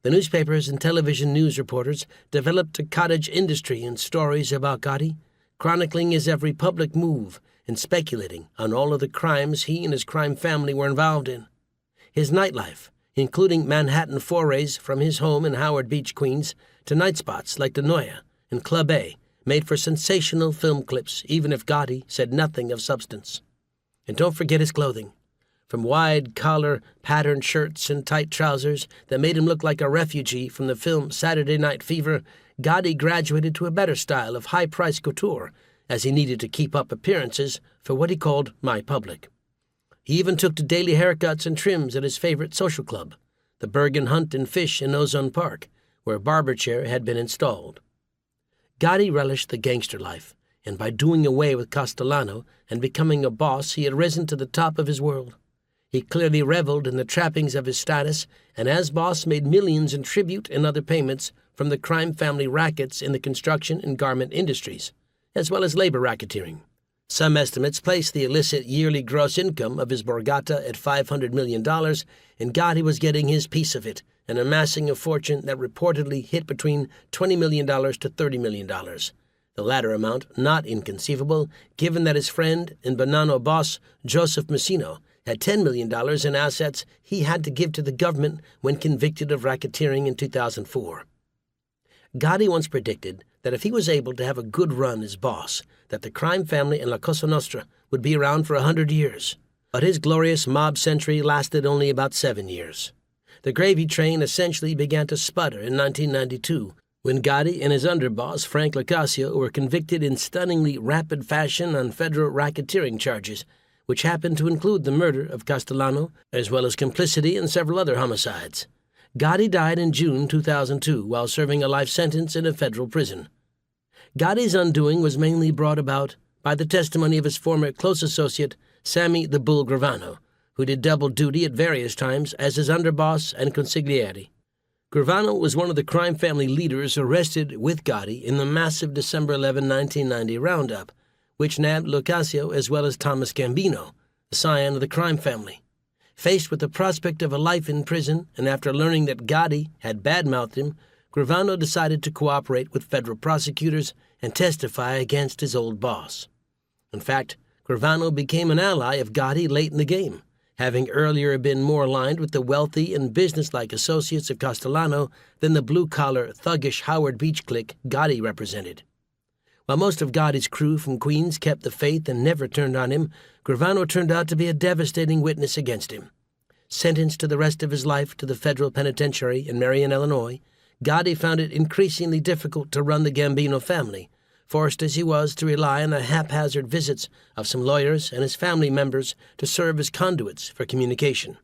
The newspapers and television news reporters developed a cottage industry in stories about Gotti, chronicling his every public move and speculating on all of the crimes he and his crime family were involved in. His nightlife, including Manhattan forays from his home in Howard Beach, Queens, to night spots like the Noya and Club A, made for sensational film clips, even if Gotti said nothing of substance. And don't forget his clothing. From wide-collar, patterned shirts and tight trousers that made him look like a refugee from the film Saturday Night Fever, Gotti graduated to a better style of high-priced couture, as he needed to keep up appearances for what he called my public. He even took to daily haircuts and trims at his favorite social club, the Bergen Hunt and Fish in Ozone Park, where a barber chair had been installed. Gotti relished the gangster life, and by doing away with Castellano and becoming a boss, he had risen to the top of his world. He clearly reveled in the trappings of his status, and as boss made millions in tribute and other payments from the crime family rackets in the construction and garment industries, as well as labor racketeering. Some estimates place the illicit yearly gross income of his Borgata at $500 million, and Gotti was getting his piece of it and amassing a fortune that reportedly hit between $20 million to $30 million. The latter amount not inconceivable, given that his friend and Bonanno boss, Joseph Messino, had $10 million in assets he had to give to the government when convicted of racketeering in 2004. Gotti once predicted that if he was able to have a good run as boss, that the crime family and La Cosa Nostra would be around for 100 years. But his glorious mob century lasted only about 7 years. The gravy train essentially began to sputter in 1992, when Gotti and his underboss, Frank Locascio, were convicted in stunningly rapid fashion on federal racketeering charges, which happened to include the murder of Castellano, as well as complicity in several other homicides. Gotti died in June 2002 while serving a life sentence in a federal prison. Gotti's undoing was mainly brought about by the testimony of his former close associate, Sammy the Bull Gravano, who did double duty at various times as his underboss and consigliere. Gravano was one of the crime family leaders arrested with Gotti in the massive December 11, 1990 roundup, which nabbed Locascio as well as Thomas Gambino, the scion of the crime family. Faced with the prospect of a life in prison, and after learning that Gotti had badmouthed him, Gravano decided to cooperate with federal prosecutors and testify against his old boss. In fact, Gravano became an ally of Gotti late in the game, having earlier been more aligned with the wealthy and businesslike associates of Castellano than the blue-collar, thuggish Howard Beach clique Gotti represented. While most of Gotti's crew from Queens kept the faith and never turned on him, Gravano turned out to be a devastating witness against him. Sentenced to the rest of his life to the federal penitentiary in Marion, Illinois, Gotti found it increasingly difficult to run the Gambino family, forced as he was to rely on the haphazard visits of some lawyers and his family members to serve as conduits for communication.